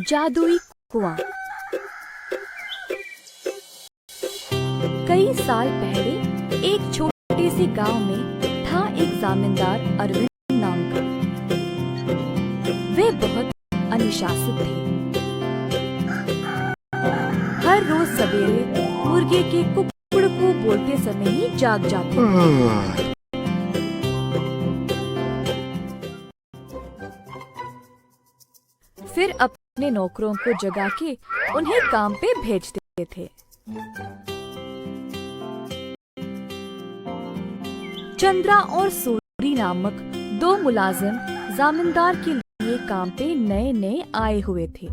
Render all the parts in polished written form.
जादुई कुआं। कई साल पहले एक छोटे से गांव में था एक जमींदार अरविंद नाम का। वे बहुत अनुशासित थे। हर रोज सवेरे मुर्गे के कुकड़ू बोलते समय ही जाग जाते। फिर अपने नौकरों को जगा के उन्हें काम पे भेजते थे। चंद्रा और सूरी नामक दो मुलाजिम जमींदार के लिए काम पे नए नए आए हुए थे,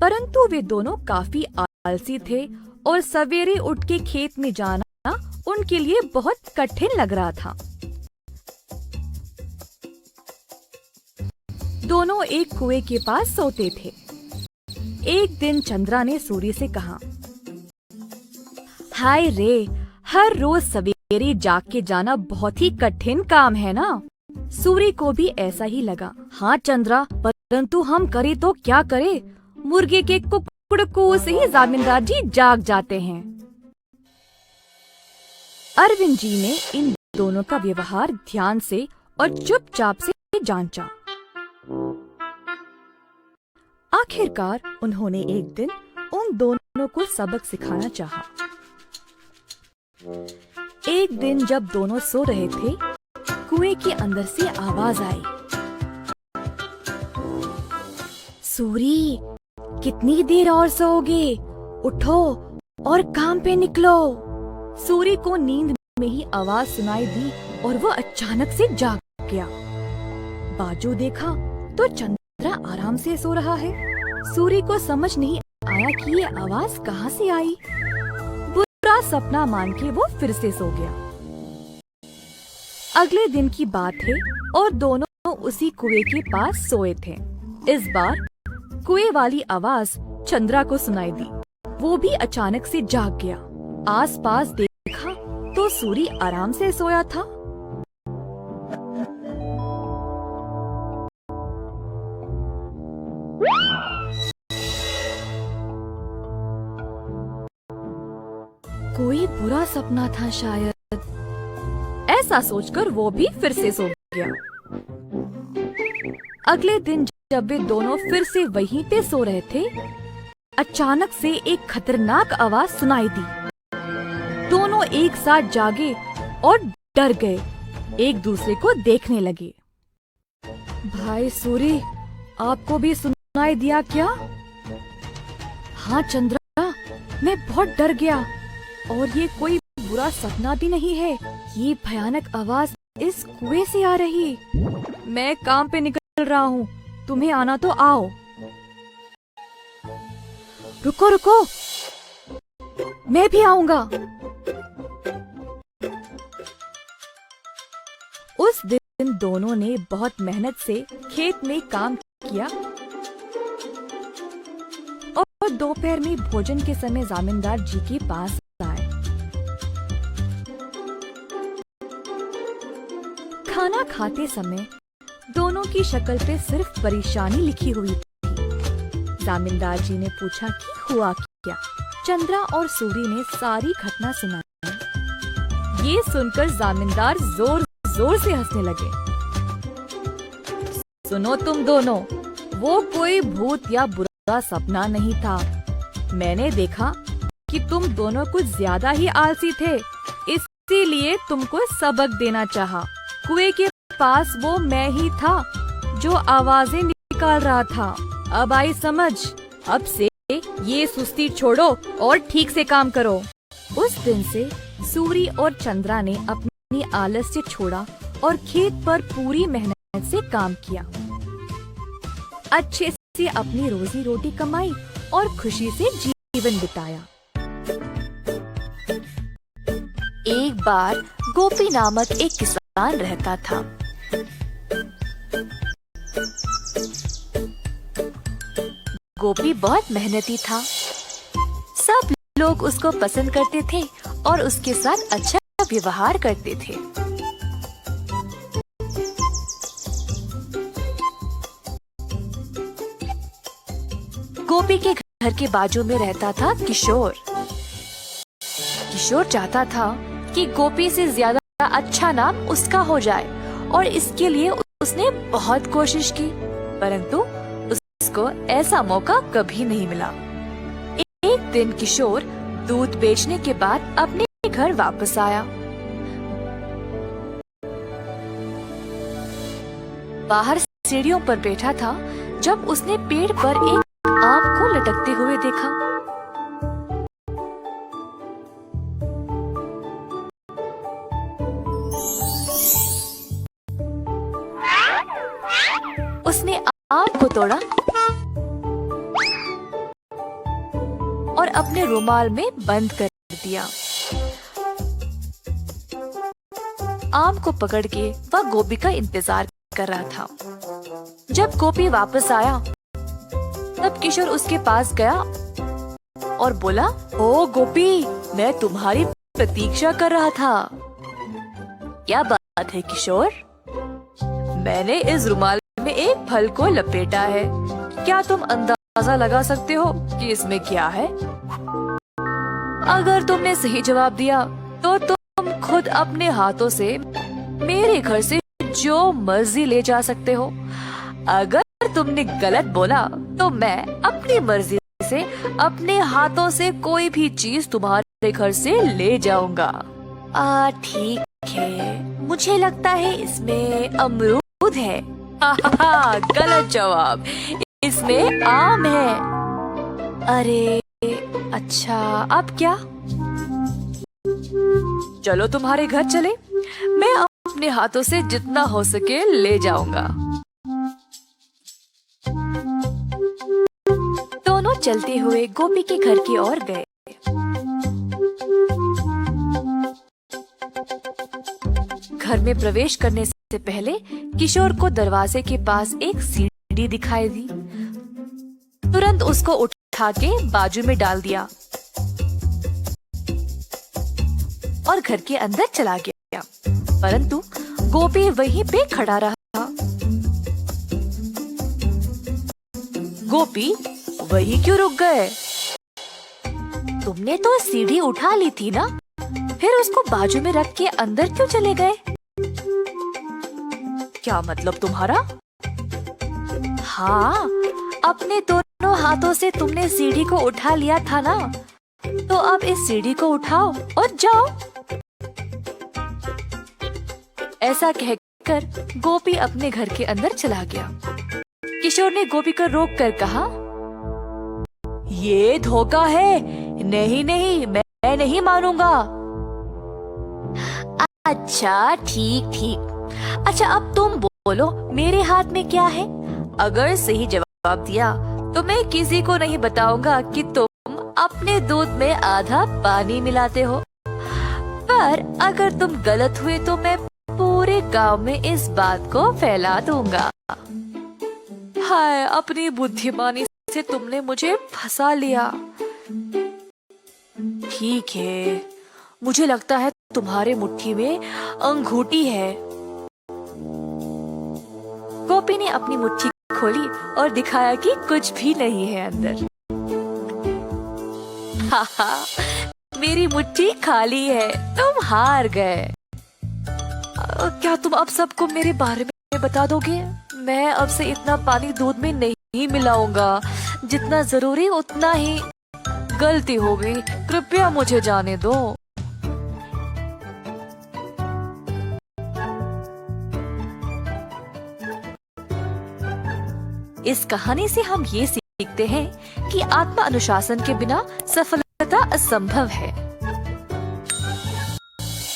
परंतु वे दोनों काफी आलसी थे और सवेरे उठ के खेत में जाना उनके लिए बहुत कठिन लग रहा था। दोनों एक कुएं के पास सोते थे। एक दिन चंद्रा ने सूरी से कहा, हाय रे, हर रोज सवेरे जाग के जाना बहुत ही कठिन काम है ना। सूरी को भी ऐसा ही लगा। हाँ चंद्रा, परंतु हम करे तो क्या करे, मुर्गे के कुकड़ू से ही जमींदार जी जाग जाते हैं। अरविंद जी ने इन दोनों का व्यवहार ध्यान से और चुपचाप से जांचा। आखिरकार उन्होंने एक दिन उन दोनों को सबक सिखाना चाहा। एक दिन जब दोनों सो रहे थे, कुएं के अंदर से आवाज आई, सूरी, कितनी देर और सोओगे? उठो और काम पे निकलो। सूरी को नींद में ही आवाज सुनाई दी और वो अचानक से जाग गया। बाजू देखा तो चंद्रा आराम से सो रहा है। सूरी को समझ नहीं आया कि ये आवाज कहाँ से आई। बुरा सपना मान के वो फिर से सो गया। अगले दिन की बात है और दोनों उसी कुएं के पास सोए थे। इस बार कुएं वाली आवाज चंद्रा को सुनाई दी। वो भी अचानक से जाग गया। आसपास देखा तो सूरी आराम से सोया था। कोई बुरा सपना था शायद, ऐसा सोचकर वो भी फिर से सो गया। अगले दिन जब वे दोनों फिर से वहीं पे सो रहे थे, अचानक से एक खतरनाक आवाज सुनाई दी। दोनों एक साथ जागे और डर गए, एक दूसरे को देखने लगे। भाई सूरी, आपको भी सुनाई दिया क्या? हाँ चंद्रा, मैं बहुत डर गया और ये कोई बुरा सपना भी नहीं है। ये भयानक आवाज इस कुएं से आ रही। मैं काम पे निकल रहा हूँ, तुम्हें आना तो आओ। रुको रुको, मैं भी आऊंगा। उस दिन दोनों ने बहुत मेहनत से खेत में काम किया और दोपहर में भोजन के समय जमींदार जी के पास आए। खाना खाते समय दोनों की शक्ल पे सिर्फ परेशानी लिखी हुई थी। जमींदार जी ने पूछा कि हुआ क्या। चंद्रा और सूरी ने सारी घटना सुनाई। ये सुनकर जमींदार जोर जोर से हंसने लगे। सुनो तुम दोनों, वो कोई भूत या बुरा सपना नहीं था। मैंने देखा कि तुम दोनों कुछ ज्यादा ही आलसी थे, इसीलिए तुमको सबक देना चाहा। कुएं के पास वो मैं ही था जो आवाजें निकाल रहा था। अब आई समझ। अब से ये सुस्ती छोड़ो और ठीक से काम करो। उस दिन से सूरी और चंद्रा ने अपनी आलस्य छोड़ा और खेत पर पूरी मेहनत से काम किया। अच्छे से अपनी रोजी रोटी कमाई और खुशी से जीवन बिताया। एक बार गोपी नामक एक किसान रहता था। गोपी बहुत मेहनती था। सब लोग उसको पसंद करते थे और उसके साथ अच्छा व्यवहार करते थे। गोपी के घर के बाजू में रहता था किशोर। किशोर चाहता था कि गोपी से ज्यादा अच्छा नाम उसका हो जाए और इसके लिए उसने बहुत कोशिश की, परंतु उसको ऐसा मौका कभी नहीं मिला। एक दिन किशोर दूध बेचने के बाद अपने घर वापस आया। बाहर सीढ़ियों पर बैठा था जब उसने पेड़ पर एक आम को लटकते हुए देखा। उसने आम को तोड़ा और अपने रुमाल में बंद कर दिया। आम को पकड़ के वह गोपी का इंतजार कर रहा था। जब गोपी वापस आया तब किशोर उसके पास गया और बोला, ओ गोपी, मैं तुम्हारी प्रतीक्षा कर रहा था। क्या बात है किशोर? मैंने इस रुमाल में एक फल को लपेटा है। क्या तुम अंदाजा लगा सकते हो कि इसमें क्या है? अगर तुमने सही जवाब दिया तो तुम खुद अपने हाथों से मेरे घर से जो मर्जी ले जा सकते हो। अगर तुमने गलत बोला तो मैं अपनी मर्जी से अपने हाथों से कोई भी चीज तुम्हारे घर से ले जाऊंगा। ठीक है, मुझे लगता है इसमें अमरूद है। गलत जवाब, इसमें आम है। अरे अच्छा, अब क्या? चलो तुम्हारे घर चले, मैं अपने हाथों से जितना हो सके ले जाऊंगा। दोनों चलते हुए गोपी के घर की ओर गए। घर में प्रवेश करने से पहले किशोर को दरवाजे के पास एक सीढ़ी दिखाई दी। तुरंत उसको उठा के बाजू में डाल दिया और घर के अंदर चला गया, परंतु गोपी वहीं पे खड़ा रहा। गोपी, वहीं क्यों रुक गए? तुमने तो सीढ़ी उठा ली थी ना, फिर उसको बाजू में रख के अंदर क्यों चले गए? क्या मतलब तुम्हारा? हाँ, अपने दोनों हाथों से तुमने सीढ़ी को उठा लिया था ना, तो अब इस सीढ़ी को उठाओ और जाओ। ऐसा कहकर गोपी अपने घर के अंदर चला गया। किशोर ने गोपी को रोक कर कहा, ये धोखा है। नहीं नहीं, मैं नहीं मानूंगा। अच्छा ठीक ठीक, अच्छा अब तुम बोलो, मेरे हाथ में क्या है? अगर सही जवाब दिया तो मैं किसी को नहीं बताऊंगा कि तुम अपने दूध में आधा पानी मिलाते हो, पर अगर तुम गलत हुए तो मैं पूरे गांव में इस बात को फैला दूंगा। हाय, अपनी बुद्धिमानी से तुमने मुझे फंसा लिया। ठीक है, मुझे लगता है तुम्हारे मुट्ठी में अंगूठी है। गोपी ने अपनी मुट्ठी खोली और दिखाया कि कुछ भी नहीं है अंदर। हाहा, मेरी मुट्ठी खाली है, तुम हार गए। क्या तुम अब सबको मेरे बारे में बता दोगे? मैं अब से इतना पानी दूध में नहीं मिलाऊंगा, जितना जरूरी उतना ही। गलती हो गई, कृपया मुझे जाने दो। इस कहानी से हम ये सीखते हैं कि आत्म अनुशासन के बिना सफलता असंभव है।